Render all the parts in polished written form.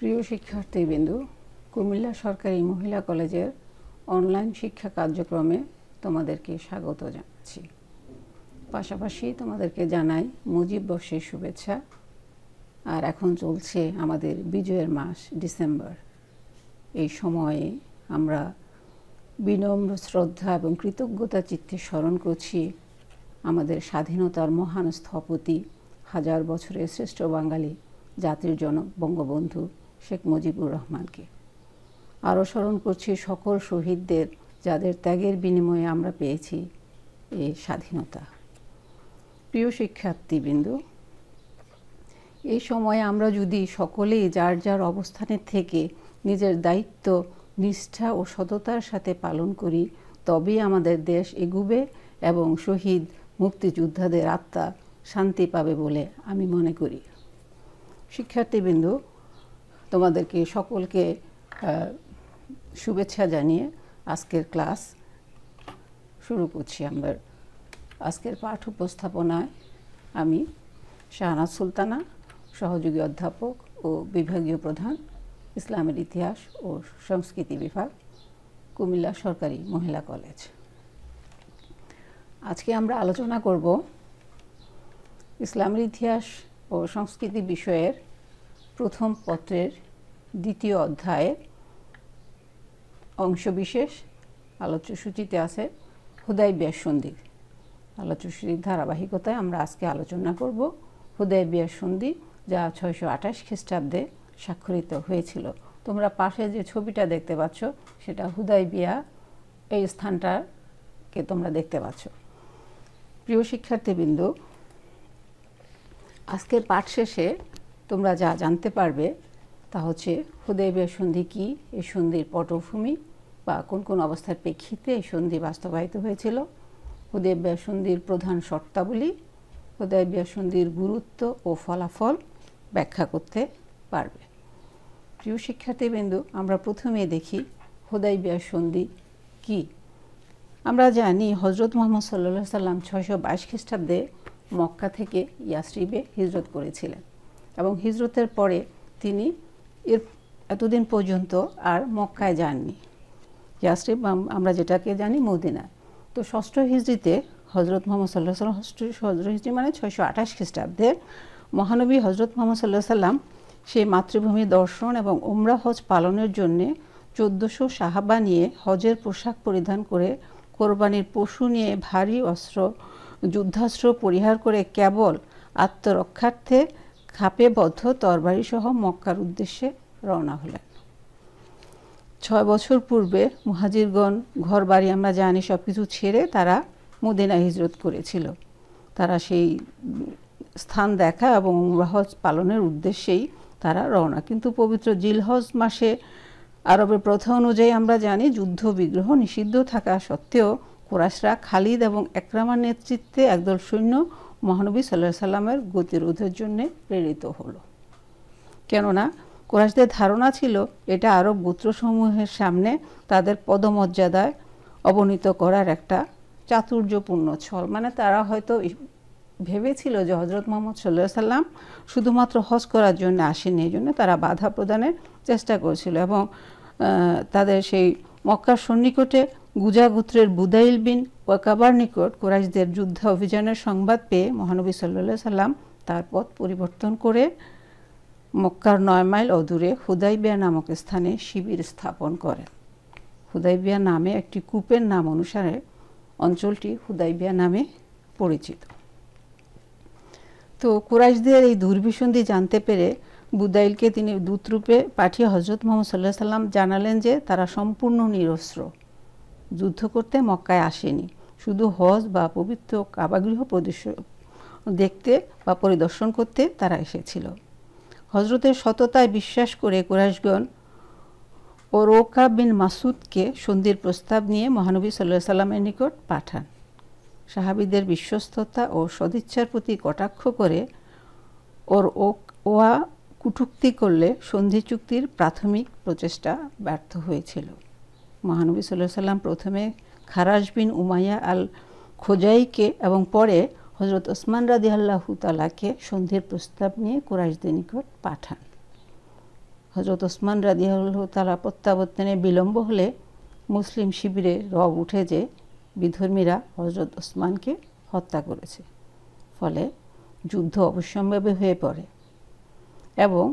প্রিয় শিক্ষার্থীবৃন্দু, কুমিল্লা সরকারি মহিলা কলেজের অনলাইন শিক্ষা কার্যক্রমে তোমাদেরকে স্বাগত জানাচ্ছি। পাশাপাশি তোমাদেরকে জানাই মুজিব বর্ষের শুভেচ্ছা। আর এখন চলছে আমাদের বিজয়ের মাস ডিসেম্বর। এই সময়ে আমরা বিনম্র শ্রদ্ধা এবং কৃতজ্ঞতা চিত্তে স্মরণ করছি আমাদের স্বাধীনতার মহান স্থপতি, হাজার বছরের শ্রেষ্ঠ বাঙালি জাতির জনক বঙ্গবন্ধু শেখ মুজিবুর রহমানকে। আরও স্মরণ করছি সকল শহীদদের, যাদের ত্যাগের বিনিময়ে আমরা পেয়েছি এই স্বাধীনতা। প্রিয় শিক্ষার্থীবৃন্দু, এই সময়ে আমরা যদি সকলেই যার যার অবস্থানে থেকে নিজের দায়িত্ব নিষ্ঠা ও সততার সাথে পালন করি, তবেই আমাদের দেশ এগুবে এবং শহীদ মুক্তিযোদ্ধাদের আত্মা শান্তি পাবে বলে আমি মনে করি। শিক্ষার্থীবৃন্দু, তোমাদেরকে সকলকে শুভেচ্ছা জানিয়ে আজকের ক্লাস শুরু করছি। আমরা আজকের পাঠ উপস্থাপনায় আমি শাহনাজ সুলতানা, সহযোগী অধ্যাপক ও বিভাগীয় প্রধান, ইসলামের ইতিহাস ও সংস্কৃতি বিভাগ, কুমিল্লা সরকারি মহিলা কলেজ। আজকে আমরা আলোচনা করব ইসলামের ইতিহাস ও সংস্কৃতি বিষয়ের প্রথম পত্রের দ্বিতীয় অধ্যায়ের অংশবিশেষ। আলোচ্যসূচিতে আছে হুদায়বিয়া সন্ধি। আলোচ্যসূচির ধারাবাহিকতায় আমরা আজকে আলোচনা করব হুদায়বিয়া সন্ধি, যা 628 খ্রিস্টাব্দে স্বাক্ষরিত হয়েছিল। তোমরা পাশে যে ছবিটা দেখতে পাচ্ছ সেটা হুদায়বিয়া, এই স্থানটাকে তোমরা দেখতে পাচ্ছ। প্রিয় শিক্ষার্থীবৃন্দ, আজকের পাঠ শেষে তোমরা যা জানতে পারবে তা হচ্ছে হুদায়বিয়া সন্ধি কি, এই সন্ধির পটভূমি বা কোন কোন অবস্থার প্রেক্ষিতে এই সন্ধি বাস্তবায়িত হয়েছিল, হুদায়বিয়া সন্ধির প্রধান শর্তাবলী, হুদায়বিয়া সন্ধির গুরুত্ব ও ফলাফল ব্যাখ্যা করতে পারবে। প্রিয় শিক্ষার্থীবৃন্দু, আমরা প্রথমে দেখি হুদায়বিয়া সন্ধি কি। আমরা জানি হযরত মুহাম্মদ সাল্লাল্লাহু আলাইহি সাল্লাম 622 খ্রিস্টাব্দে মক্কা থেকে ইয়াসরিবে হিজরত করেছিলেন এবং হিজরতের পরে তিনি এতদিন পর্যন্ত আর মক্কায় যাননি। ইয়াসরিব আমরা যেটাকে জানি মদিনা। তো ষষ্ঠ হিজরিতে হযরত মুহাম্মদ সাল্লাল্লাহু আলাইহি সাল্লাম, ষষ্ঠ হিজরি মানে 628 খ্রিস্টাব্দে মহানবী হযরত মুহাম্মদ সাল্লাল্লাহু আলাইহি সাল্লাম সেই মাতৃভূমি দর্শন এবং উমরা হজ পালনের জন্যে 1400 সাহাবা নিয়ে হজের পোশাক পরিধান করে, কোরবানির পশু নিয়ে, ভারী অস্ত্র যুদ্ধাস্ত্র পরিহার করে কেবল আত্মরক্ষার্থে খাপে বদ্ধ তরবারি সহ মক্কার উদ্দেশ্যে রওনা হলেন। 6 বছর পূর্বে মুহাজিরগণ ঘর বাড়ি আমরা জানি সব কিছু ছেড়ে তারা মদিনা হিজরত করেছিল। তারা সেই স্থান দেখা এবং উমরা হজ পালনের উদ্দেশ্যেই তারা রওনা। কিন্তু পবিত্র জিলহজ মাসে আরবের প্রথা অনুযায়ী আমরা জানি যুদ্ধ বিগ্রহ নিষিদ্ধ থাকা সত্ত্বেও কুরাইশরা খালিদ এবং একরামার নেতৃত্বে একদল সৈন্য মহানবী সাল্লাল্লাহু আলাইহি সাল্লামের গতিরোধের জন্য প্রেরিত হলো। কেননা কুরাইশদের ধারণা ছিল এটা আরব গোত্রসমূহের সামনে তাদের পদমর্যাদায় অবনীত করার একটা চাতুর্যপূর্ণ ছল। মানে তারা হয়তো ভেবেছিল যে হযরত মুহাম্মদ সাল্লাল্লাহু আলাইহি সাল্লাম শুধুমাত্র হজ করার জন্য আসেনি, এই জন্য তারা বাধা প্রদানের চেষ্টা করেছিল। এবং তাদের সেই মক্কার সন্নিকটে গুজা গোত্রের বুদাইল বিন ওয়াকাবার নিকট কুরাইশদের যুদ্ধ অভিযানের সংবাদ পেয়ে মহানবী সাল্লাল্লাহু আলাইহি সাল্লাম তার পথ পরিবর্তন করে মক্কার 9 মাইল অদূরে হুদায়বিয়া নামক স্থানে শিবির স্থাপন করেন। হুদায়বিয়া নামে একটি কূপের নাম অনুসারে অঞ্চলটি হুদায়বিয়া নামে পরিচিত। তো কুরাইশদের এই দুর্বিসন্ধি জানতে পেরে বুদাইলকে তিনি দূতরূপে পাঠিয়ে হযরত মুহাম্মদ সাল্লাল্লাহু আলাইহি সাল্লাম জানালেন যে তারা সম্পূর্ণ নিরস্ত্র, যুদ্ধ করতে মক্কায় আসেনি, শুধু হজ বা পবিত্র কাবাগৃহ দেখতে বা পরিদর্শন করতে তারা এসেছিল। হযরতের সততায় বিশ্বাস করে কুরাইশগণ ওরোকা বিন মাসুদকে সন্ধির প্রস্তাব নিয়ে মহানবী সাল্লাল্লাহু আলাইহি সাল্লামের নিকট পাঠান। সাহাবীদের বিশ্বস্ততা ও সদিচ্ছার প্রতি কটাক্ষ করে ওয়া কুটুক্তি করলে সন্ধি চুক্তির প্রাথমিক প্রচেষ্টা ব্যর্থ হয়েছিল। মহানবী সাল্লাল্লাহু আলাইহি সাল্লাম প্রথমে খারাজ বিন উমাইয়া আল খোজাইকে এবং পরে হযরত ওসমান রাদিয়াল্লাহু তাআলাকে সন্ধির প্রস্তাব নিয়ে কুরাইশদের নিকট পাঠান। হযরত ওসমান রাদিয়াল্লাহু তাআলা প্রত্যাবর্তনে বিলম্ব হলে মুসলিম শিবিরে রব উঠে যে বিধর্মীরা হযরত ওসমানকে হত্যা করেছে। ফলে যুদ্ধ অবশ্যম্ভাবী হয়ে পড়ে এবং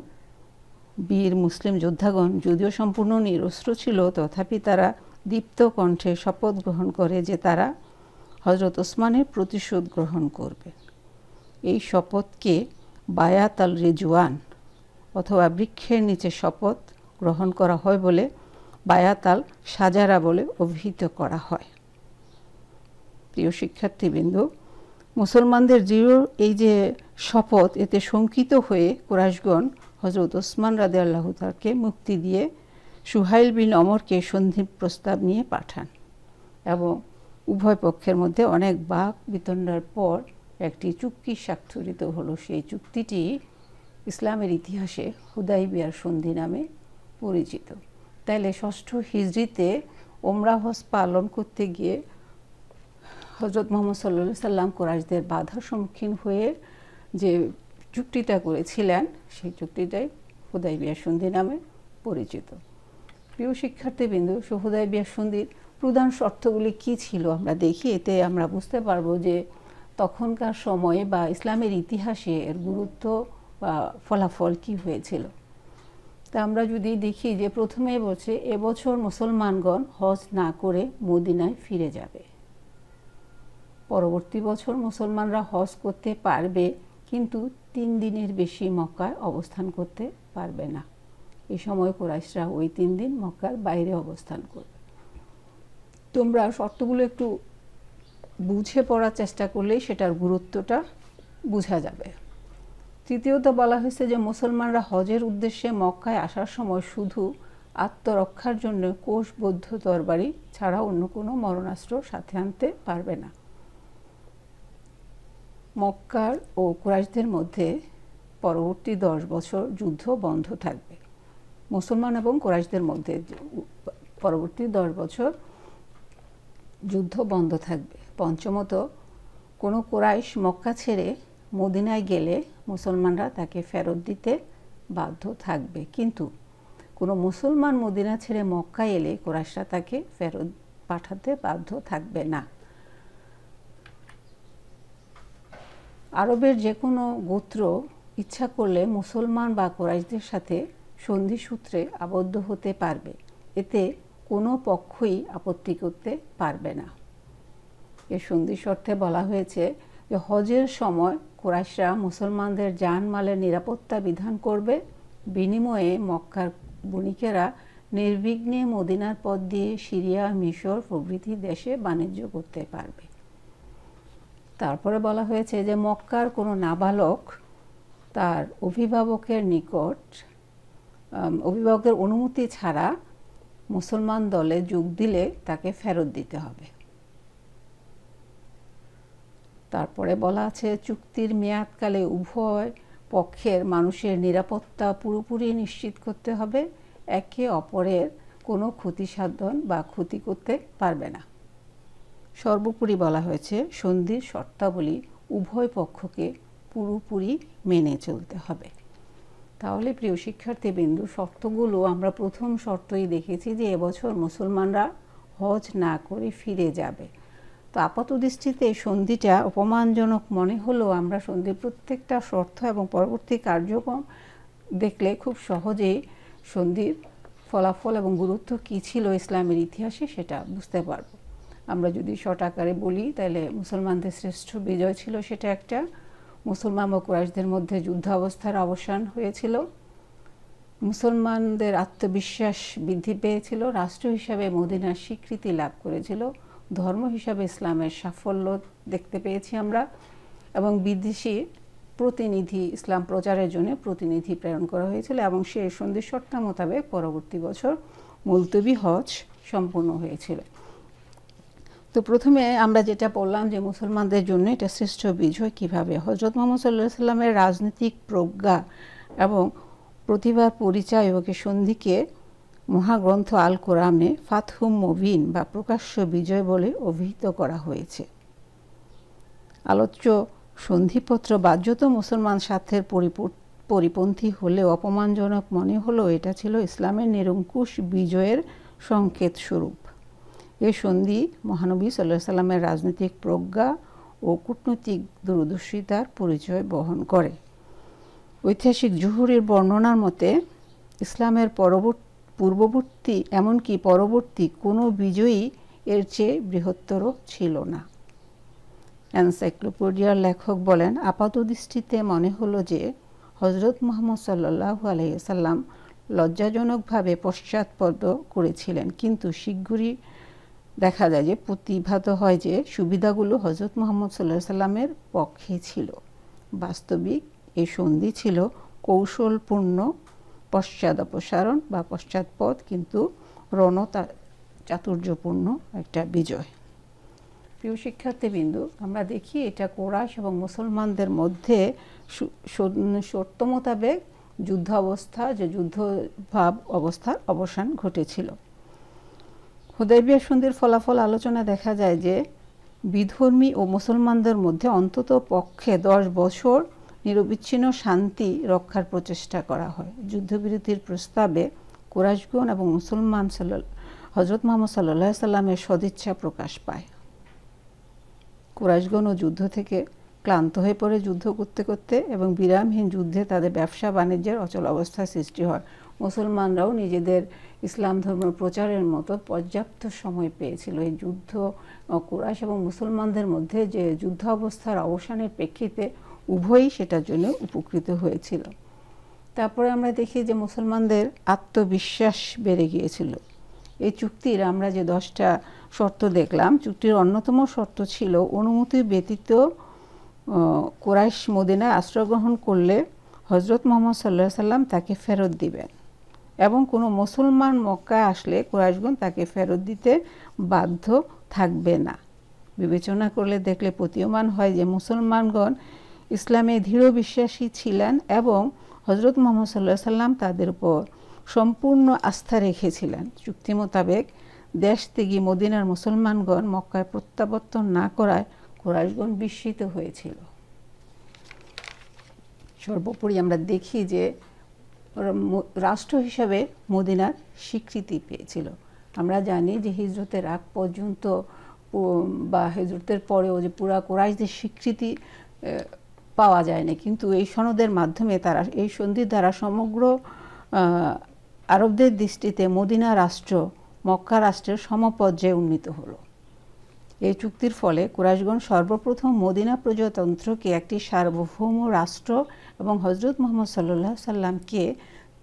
বীর মুসলিম যোদ্ধাগণ যদিও সম্পূর্ণ নিরস্ত্র ছিল, তথাপি তারা দীপ্ত কণ্ঠে শপথ গ্রহণ করে যে তারা হযরত ওসমানের প্রতিশোধ গ্রহণ করবে। এই শপথকে বায়াত আল রিজওয়ান অথবা বৃক্ষের নিচে শপথ গ্রহণ করা হয় বলে বায়াত আল সাজারা বলে অভিহিত করা হয়। প্রিয় শিক্ষার্থীবৃন্দ, মুসলমানদের দৃঢ় এই যে শপথ, এতে শঙ্কিত হয়ে কুরাইশগণ হযরত ওসমান রাদিয়াল্লাহু তাআলাকে মুক্তি দিয়ে সুহাইল বিন ওমরকে সন্ধির প্রস্তাব নিয়ে পাঠান এবং উভয় পক্ষের মধ্যে অনেক বাক বিতণ্ডার পর একটি চুক্তি স্বাক্ষরিত হলো। সেই চুক্তিটি ইসলামের ইতিহাসে হুদাইবিয়ার সন্ধি নামে পরিচিত। তাইলে ৬ষ্ঠ হিজরিতে ওমরা হজ পালন করতে গিয়ে হযরত মুহাম্মদ সাল্লাল্লাহু আলাইহি সাল্লাম কুরাইশদের বাধার সম্মুখীন হয়ে যে চুক্তিটা করেছিলেন, সেই চুক্তিটাই হুদাইবিয়ার সন্ধি নামে পরিচিত। প্রিয় শিক্ষার্থীবৃন্দ, হুদাইবিয়ার সন্ধির প্রধান শর্তগুলি কি ছিল আমরা দেখি। এতে আমরা বুঝতে পারবো যে তখনকার সময়ে বা ইসলামের ইতিহাসে এর গুরুত্ব বা ফলাফল কি হয়েছিল। তা আমরা যদি দেখি যে প্রথমে বলছে এবছর মুসলমানগণ হজ না করে মদিনায় ফিরে যাবে। পরবর্তী বছর মুসলমানরা হজ করতে পারবে, কিন্তু ৩ দিনের বেশি মক্কায় অবস্থান করতে পারবে না। এই সময় কুরাইশরা ওই ৩ দিন মক্কার বাইরে অবস্থান করবে। তোমরা শর্তগুলো একটু বুঝে পড়ার চেষ্টা করলেই সেটার গুরুত্বটা বোঝা যাবে। তৃতীয়ত বলা হয়েছে যে মুসলমানরা হজের উদ্দেশ্যে মক্কায় আসার সময় শুধু আত্মরক্ষার জন্য কোষবদ্ধ তরবারি ছাড়া অন্য কোনো মরণাস্ত্র সাথে আনতে পারবে না। মক্কার ও কুরাইশদের মধ্যে পরবর্তী 10 বছর যুদ্ধ বন্ধ থাকবে। মুসলমান এবং কুরাইশদের মধ্যে পরবর্তী 10 বছর যুদ্ধ বন্ধ থাকবে। পঞ্চমত, কোনো কুরাইশ মক্কা ছেড়ে মদিনায় গেলে মুসলমানরা তাকে ফেরত দিতে বাধ্য থাকবে, কিন্তু কোনো মুসলমান মদিনা ছেড়ে মক্কা এলে কুরাইশরা তাকে ফেরত পাঠাতে বাধ্য থাকবে না। আরবের যে কোনো গোত্র ইচ্ছা করলে মুসলমান বা কুরাইশদের সাথে সন্ধি সূত্রে আবদ্ধ হতে পারবে, এতে কোনো পক্ষই আপত্তি করতে পারবে না। এর সন্ধি শর্তে বলা হয়েছে যে হজের সময় কুরাইশরা মুসলমানদের জানমালের নিরাপত্তা বিধান করবে, বিনিময়ে মক্কার বণিকেরা নির্বিঘ্নে মদিনার পথ দিয়ে সিরিয়া, মিশর প্রভৃতি দেশে বাণিজ্য করতে পারবে। তারপরে বলা হয়েছে যে মক্কার কোনো নাবালক তার অভিভাবকের নিকট অভিভাবকের অনুমতি ছাড়া মুসলমান দলে যোগ দিলে তাকে ফেরত দিতে হবে। তারপরে বলা আছে চুক্তির মেয়াদকালে উভয় পক্ষের মানুষের নিরাপত্তা পুরোপুরি নিশ্চিত করতে হবে, একে অপরের কোনো ক্ষতি সাধন বা ক্ষতি করতে পারবে না। সর্বোপরি বলা হয়েছে সন্ধির শর্তাবলী উভয় পক্ষকে পুরোপুরি মেনে চলতে হবে। তাহলে প্রিয় শিক্ষার্থীবৃন্দ, শর্তগুলো আমরা প্রথম শর্তই দেখেছি যে এবছর মুসলমানরা হজ না করে ফিরে যাবে। তো আপাত দৃষ্টিতে সন্ধিটা অপমানজনক মনে হলেও আমরা সন্ধির প্রত্যেকটা শর্ত এবং পরবর্তী কার্যক্রম দেখলে খুব সহজেই সন্ধির ফলাফল এবং গুরুত্ব কী ছিল ইসলামের ইতিহাসে সেটা বুঝতে পারব। আমরা যদি শর্ট আকারে বলি তাহলে মুসলমানদের শ্রেষ্ঠ বিজয় ছিল, সেটা একটা। মুসলমান ও কুরাইশদের মধ্যে যুদ্ধাবস্থার অবসান হয়েছিল, মুসলমানদের আত্মবিশ্বাস বৃদ্ধি পেয়েছিল, রাষ্ট্র হিসাবে মদিনার স্বীকৃতি লাভ করেছিল, ধর্ম হিসাবে ইসলামের সাফল্য দেখতে পেয়েছি আমরা, এবং বিদেশি প্রতিনিধি ইসলাম প্রচারের জন্য প্রতিনিধি প্রেরণ করা হয়েছিল, এবং সেই সন্ধি শর্ত মোতাবেক পরবর্তী বছর মুলতবি হজ সম্পূর্ণ হয়েছিল। তো প্রথমে আমরা যেটা বললাম যে মুসলমানদের জন্য এটা শ্রেষ্ঠ বিজয় কিভাবে। হযরত মুহাম্মদ সাল্লাল্লাহু আলাইহি সাল্লামের রাজনৈতিক প্রজ্ঞা এবং প্রতিভার পরিচয় এবং সন্ধিকে মহাগ্রন্থ আল কোরআনে ফাতহুম মুবিন বা প্রকাশ্য বিজয় বলে অভিহিত করা হয়েছে। আলোচ্য সন্ধিপত্র বাহ্যত মুসলমান স্বার্থের পরিপন্থী হলেও অপমানজনক মনে হলো এটা ছিল ইসলামের নিরঙ্কুশ বিজয়ের সংকেত স্বরূপ। এই সন্ধি মহানবী সাল্লাল্লাহু আলাইহি সাল্লামের রাজনৈতিক প্রজ্ঞা ও কূটনৈতিক দূরদর্শিতার পরিচয় বহন করে। ঐতিহাসিক জুহুরির বর্ণনার মতে ইসলামের পূর্ববর্তী এমনকি পরবর্তী কোনো বিজয়ী এর চেয়ে বৃহত্তর ছিল না। এনসাইক্লোপিডিয়ার লেখক বলেন, আপাতদৃষ্টিতে মনে হলো যে হযরত মুহাম্মদ সাল্লাল্লাহু আলাইহি ওয়াসাল্লাম লজ্জাজনকভাবে পশ্চাৎপদ করেছিলেন, কিন্তু শীঘ্রই দেখা যায় যে প্রতিভাত হয় যে সুবিধাগুলো হযরত মুহাম্মদ সাল্লাল্লাহু আলাইহি ওয়াসাল্লামের পক্ষে ছিল। বাস্তবিক এই সন্ধি ছিল কৌশলপূর্ণ পশ্চাদপসারণ বা পশ্চাৎপদ, কিন্তু চাতুর্যপূর্ণ একটা বিজয়। প্রিয় শিক্ষার্থীবৃন্দ, আমরা দেখি এটা কুরাইশ এবং মুসলমানদের মধ্যে শর্ত মোতাবেক যুদ্ধ অবস্থা, যে যুদ্ধভাব অবস্থার অবসান ঘটেছিল। হুদায়বিয়া সন্ধির ফলাফল আলোচনা দেখা যায় যে বিধর্মী ও মুসলমানদের মধ্যে অন্তত পক্ষে 10 বছর নিরবিচ্ছিন্ন শান্তি রক্ষার প্রচেষ্টা করা হয়। যুদ্ধবিরতির প্রস্তাবে কুরাইশগণ এবং মুসলমান হযরত মুহাম্মদ সাল্লাল্লাহু আলাইহি সাল্লামের সদিচ্ছা প্রকাশ পায়। কুরাইশগণও যুদ্ধ থেকে ক্লান্ত হয়ে পড়ে যুদ্ধ করতে করতে, এবং বিরামহীন যুদ্ধে তাদের ব্যবসা বাণিজ্যের অচল অবস্থার সৃষ্টি হয়। মুসলমানরাও নিজেদের ইসলাম ধর্ম প্রচারের মতো পর্যাপ্ত সময় পেয়েছিল। এই যুদ্ধ কুরাইশ এবং মুসলমানদের মধ্যে যে যুদ্ধ অবস্থার অবসানের প্রেক্ষিতে উভয়ই সেটার জন্য উপকৃত হয়েছিল। তারপরে আমরা দেখি যে মুসলমানদের আত্মবিশ্বাস বেড়ে গিয়েছিল। এই চুক্তির আমরা যে 10টা শর্ত দেখলাম, চুক্তির অন্যতম শর্ত ছিল অনুমতি ব্যতীত কুরাইশ মদিনায় আশ্রয় গ্রহণ করলে হযরত মুহাম্মদ সাল্লাল্লাহু আলাইহি সাল্লাম তাকে ফেরত দিবেন, এবং কোনো মুসলমান মক্কায় আসলে কুরাইশগণ তাকে ফেরত দিতে বাধ্য থাকবে না। বিবেচনা করলে দেখলে প্রতীয়মান হয় যে মুসলমানগণ ইসলামে দৃঢ় বিশ্বাসী ছিলেন এবং হযরত মুহাম্মদ সাল্লাল্লাহু আলাইহি সাল্লাম তাদের উপর সম্পূর্ণ আস্থা রেখেছিলেন। চুক্তি মোতাবেক দেশ থেকে মদিনার মুসলমানগণ মক্কায় প্রত্যাবর্তন না করায় কুরাইশগণ বিস্মিত হয়েছিল। সর্বোপরি আমরা দেখি যে রাষ্ট্র হিসাবে মদিনার স্বীকৃতি পেয়েছিল। আমরা জানি যে হিজরতের আগ পর্যন্ত বা হিজরতের পরেও যে পুরা কুরাইশদের স্বীকৃতি পাওয়া যায়নি, কিন্তু এই সনদের মাধ্যমে তারা, এই সন্ধির দ্বারা সমগ্র আরবদের দৃষ্টিতে মদিনা রাষ্ট্র মক্কা রাষ্ট্রের সমপর্যায়ে উন্নীত হলো। এই চুক্তির ফলে কুরাইশগণ সর্বপ্রথম মদিনা প্রজাতন্ত্রকে একটি সার্বভৌম রাষ্ট্র এবং হযরত মুহাম্মদ সাল্লাল্লাহু আলাইহি সাল্লামকে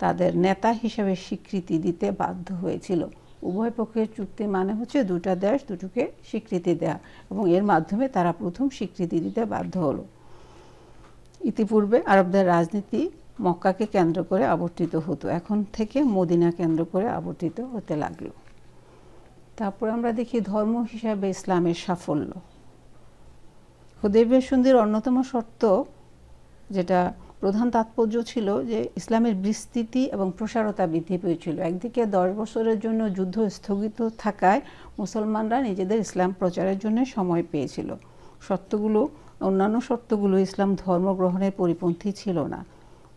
তাদের নেতা হিসেবে স্বীকৃতি দিতে বাধ্য হয়েছিল। উভয় পক্ষের চুক্তি মানে হচ্ছে দুটা দেশ দুটোকে স্বীকৃতি দেয়া, এবং এর মাধ্যমে তারা প্রথম স্বীকৃতি দিতে বাধ্য হলো। ইতিপূর্বে আরবদের রাজনীতি মক্কাকে কেন্দ্র করে আবর্তিত হতো, এখন থেকে মদিনা কেন্দ্র করে আবর্তিত হতে লাগলো। তারপর আমরা দেখি ধর্ম হিসাবে ইসলামের সাফল্য। হুদায়বিয়া সন্ধির অন্যতম শর্ত, যেটা প্রধান তাৎপর্য ছিল যে ইসলামের বিস্তৃতি এবং প্রসারতা বৃদ্ধি পেয়েছিল। একদিকে 10 বছরের জন্য যুদ্ধ স্থগিত থাকায় মুসলমানরা নিজেদের ইসলাম প্রচারের জন্য সময় পেয়েছিল। অন্যান্য শর্তগুলো ইসলাম ধর্ম গ্রহণের পরিপন্থী ছিল না,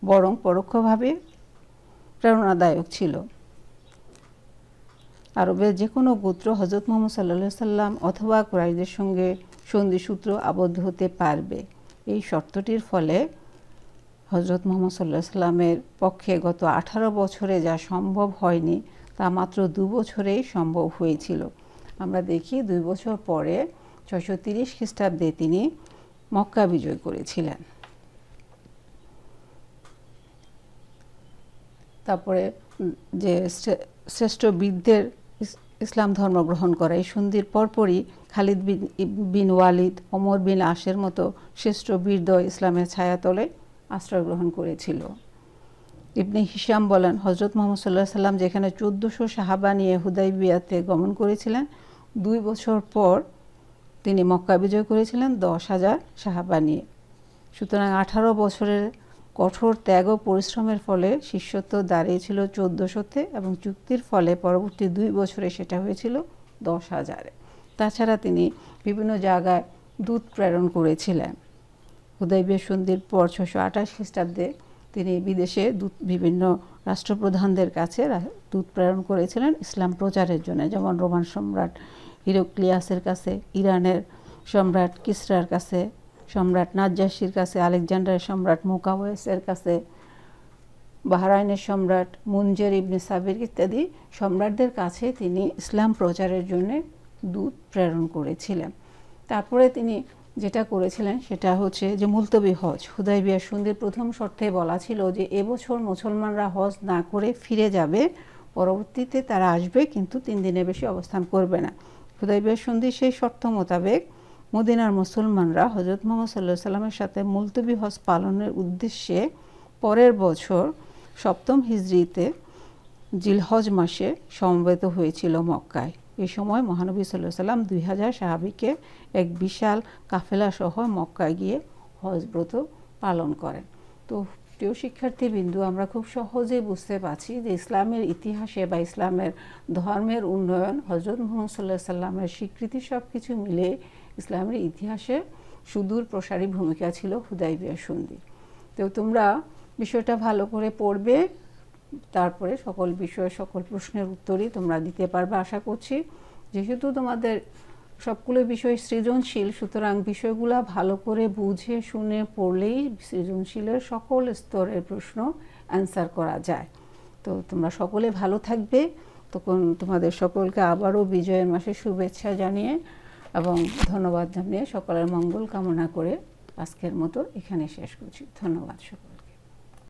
বরং পরোক্ষভাবে প্রেরণাদায়ক ছিল। আরবের যে কোনো গোত্র হযরত মুহাম্মদ সাল্লাল্লাহু আলাইহি সাল্লাম অথবা কুরাইশদের সঙ্গে সন্ধিসূত্র আবদ্ধ হতে পারবে। এই শর্তটির ফলে হযরত মুহাম্মদ সাল্লাল্লাহু আলাইহি সাল্লামের পক্ষে গত 18 বছরে যা সম্ভব হয়নি তা মাত্র 2 বছরেই সম্ভব হয়েছিল। আমরা দেখি 2 বছর পরে 630 খ্রিস্টাব্দে তিনি মক্কা বিজয় করেছিলেন। তারপরে যে শ্রেষ্ঠ বীরদের ইসলাম ধর্ম গ্রহণ করা, এই সন্ধির পরপরই খালিদ বিন ওয়ালিদ, ওমর বিন আশের মতো শ্রেষ্ঠ বীরদ্বয় ইসলামের ছায়াতলে আশ্রয় গ্রহণ করেছিল। ইবনে হিশাম বলেন, হযরত মুহাম্মদ সাল্লাল্লাহু আলাইহি সাল্লাম যেখানে 1400 সাহাবা নিয়ে হুদায়বিয়াতে গমন করেছিলেন, 2 বছর পর তিনি মক্কা বিজয় করেছিলেন 10,000 সাহাবা নিয়ে। সুতরাং 18 বছরের কঠোর ত্যাগ ও পরিশ্রমের ফলে শিষ্যত্ব দাঁড়িয়েছিল 1400-তে, এবং চুক্তির ফলে পরবর্তী 2 বছরে সেটা হয়েছিল 10,000-এ। তাছাড়া তিনি বিভিন্ন জায়গায় দূত প্রেরণ করেছিলেন। হুদায়বিয়া সন্ধির পর 628 খ্রিস্টাব্দে তিনি বিদেশে বিভিন্ন রাষ্ট্রপ্রধানদের কাছে দূত প্রেরণ করেছিলেন ইসলাম প্রচারের জন্য, যেমন রোমান সম্রাট হিরাক্লিয়াসের কাছে, ইরানের সম্রাট কিসরার কাছে, সম্রাট নাজ্জাশির কাছে, আলেকজান্ডারের সম্রাট মুকাওয়েসের কাছে, বাহরাইনের সম্রাট মুনজের ইবনে সাবির ইত্যাদি সম্রাটদের কাছে তিনি ইসলাম প্রচারের জন্য দূত প্রেরণ করেছিলেন। তারপরে তিনি যেটা করেছিলেন সেটা হচ্ছে যে মুলতবি হজ, হুদাইবিয়া সন্ধির প্রথম শর্তে বলা ছিল যে এবছর মুসলমানরা হজ না করে ফিরে যাবে, পরবর্তীতে তারা আসবে কিন্তু 3 দিনের বেশি অবস্থান করবে না। হুদাইবিয়া সন্ধির সেই শর্ত মোতাবেক মদিনার মুসলমানরা হযরত মুহাম্মদ সাল্লাল্লাহু আলাইহি ওয়াসাল্লামের সাথে মুলতবি হজ পালনের উদ্দেশ্যে পরের বছর 7ম হিজরিতে জিলহজ মাসে সমবেত হয়েছিল মক্কায়। এই সময় মহানবী সাল্লাল্লাহু আলাইহি ওয়াসাল্লাম 2000 সাহাবীকে এক বিশাল কাফেলা সহ মক্কায় গিয়ে হজ ব্রত পালন করেন। তো প্রিয় শিক্ষার্থীবৃন্দু, আমরা খুব সহজেই বুঝতে পারছি যে ইসলামের ইতিহাসে বা ইসলামের ধর্মের উন্নয়ন, হযরত মুহাম্মদ সাল্লাল্লাহু আলাইহি ওয়াসাল্লামের স্বীকৃতি সব কিছু মিলে ইসলামের ইতিহাসে সুদূর প্রসারী ভূমিকা ছিল হুদাইবিয়া সন্ধি। তো তোমরা বিষয়টা ভালো করে পড়বে, তারপরে সকল বিষয়ে সকল প্রশ্নের উত্তরই তোমরা দিতে পারবে আশা করছি। যেহেতু তোমাদের সবগুলো বিষয় সৃজনশীল, সুতরাং বিষয়গুলো ভালো করে বুঝে শুনে পড়লেই সৃজনশীলের সকল স্তরের প্রশ্ন অ্যান্সার করা যায়। তো তোমরা সকলে ভালো থাকবে। তখন তোমাদের সকলকে আবারও বিজয়ের মাসে শুভেচ্ছা জানিয়ে এবং ধন্যবাদ জানিয়ে সকলের মঙ্গল কামনা করে আজকের মতো এখানে শেষ করছি। ধন্যবাদ সকল।